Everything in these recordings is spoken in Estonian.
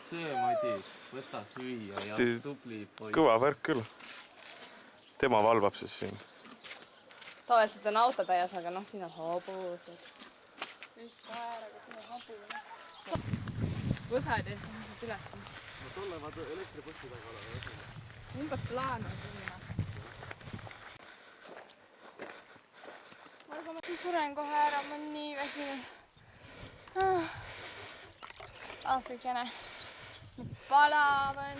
see, Madis, võta süüa ja tubli poiss. Kõva värk küll. Tema valvab siis siin. Tavaliselt on autotäies, aga noh, siin on hobused. Just koer, aga siin on hobused. Võsad ja siis üles. No tolle vaata elektripõsti taga olema. Umbes plaan on sinna. Aga ma suren kohe ära, ma olen nii väsinud. Aafrikene. Nii palav on.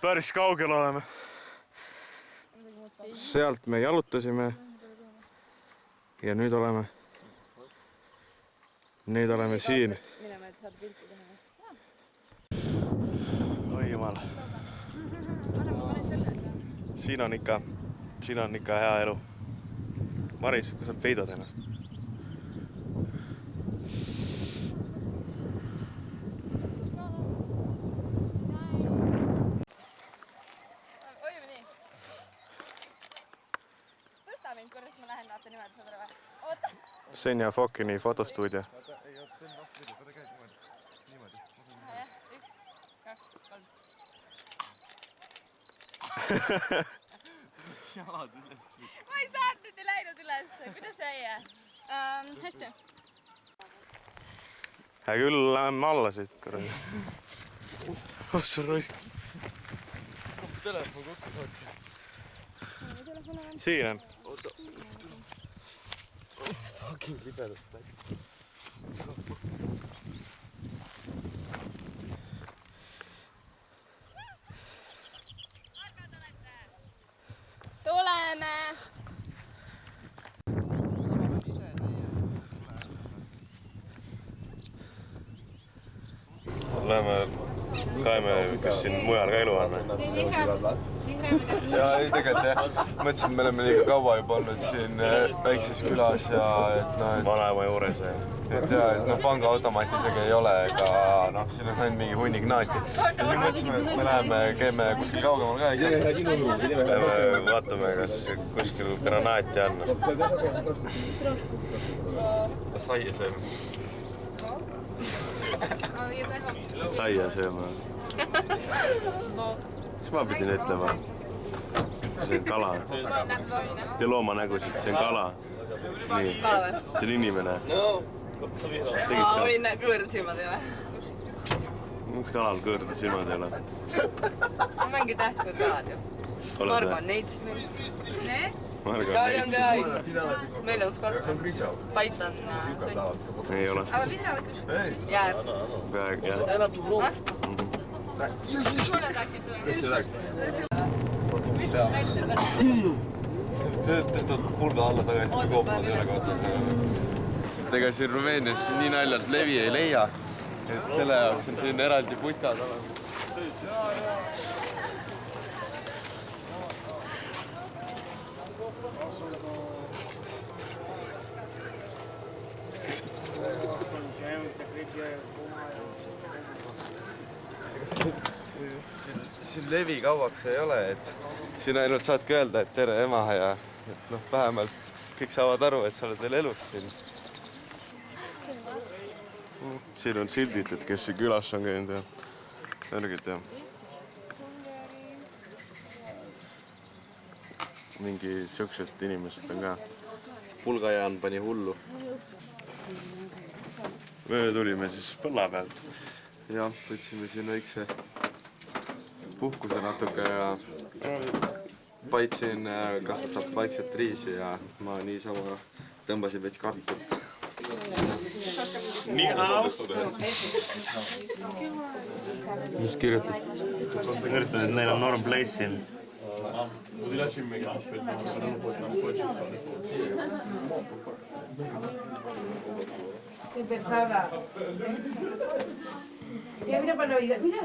Päris kaugel oleme. Sealt me jalutasime. Ja nüüd oleme siin. Mineme, et saad pilti teha. Oi jumal. Siin on ikka hea elu. Maris, kui sa peidad ennast? Hoiame nii. Tõsta mind korras, ma lähen vaata niimoodi sõbra või. Oota. Senja Fokini fotostuudio. Ma ei saanud, et ei läinud üles. Kuidas jäi? Hästi. Hää küll läheme alla siit korraga. Sul roisk. Telefon kokku saati. Siin on. Oota. Fucking libedast läbi. Tuleme! Kaeme, kas siin mujal ka elu on? Ja ei tegelikult jah, mõtlesin, et me oleme liiga kaua juba olnud siin väikses külas ja et Vanaema juures. pangaautomaati isegi ei ole ega siin on ainult mingi hunnik naati. Ja nüüd mõtlesime, et me läheme, käime kuskil kaugemal ka ikka. Vaatame, kas kuskil granaati on. Saia sööme. Saia sööma. Kas ma pidin ütlema? See on kala. Te looma nägusid, see on kala. Nii. Kala või? See on inimene. Või kõõrd silmad ei ole. Miks kalal kõõrd silmad ei ole? Mängi tähtkud kalad ju. Margo on neid. Need? Meil on skort. Pait on sõnn. Ei ole. Aga mida võtkus? Jääb. Peaaegu jah. Sulle rääkid sulle. Tõstad pulga alla tagasi, kui koopad ei ole ka otsas. Ega siin Rumeenias nii naljalt levi ei leia, et selle jaoks on siin eraldi putkad olemas. Siin levi kauaks ei ole, et siin ainult saadki öelda, et tere ema ja vähemalt kõik saavad aru, et sa oled veel elus siin. Siin on sildid, et kes siin külas on käinud ja värgid ja mingi siuksed inimesed on ka. Pulgajaan pani hullu. Me tulime siis põlla pealt. Jah, võtsime siin väikse puhkuse natuke ja Pait siin kasvatab vaikselt riisi ja ma niisama tõmbasin veits kartut. Mis kirjutad? Kirjutad, et neil on norm place siin. Empezaba. Ya mira para Navidad, mira.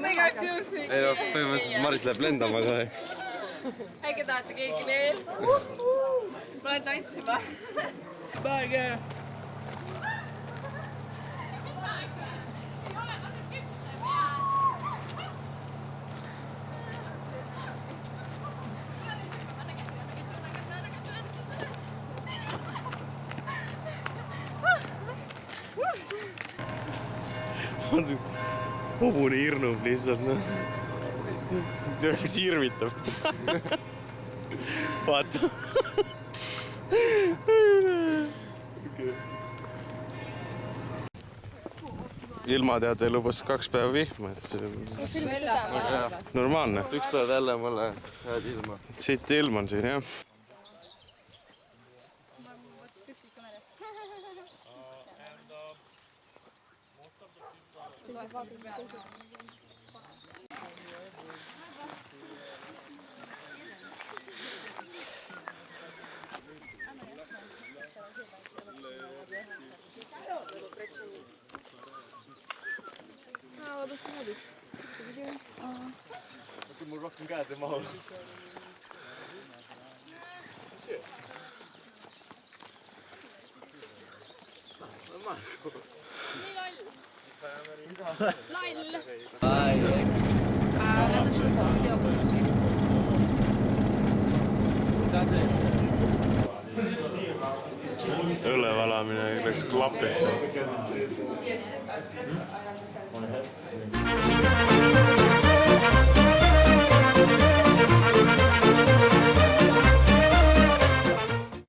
Ma igaks juhuks mingi. Ei no, põhimõtteliselt Maris läheb lendama kohe. Äkki tahate keegi veel? Ma olen tantsima. Bye, hobune hirnub lihtsalt, noh. See oleks hirvitav. Vaata. Ilmateade lubas 2 päeva vihma, et see on normaalne. Üks päev jälle mulle head ilma. Siit ilm on siin, jah. Mul rohkem käed ei mahu. Õlle valamine läks klapisse.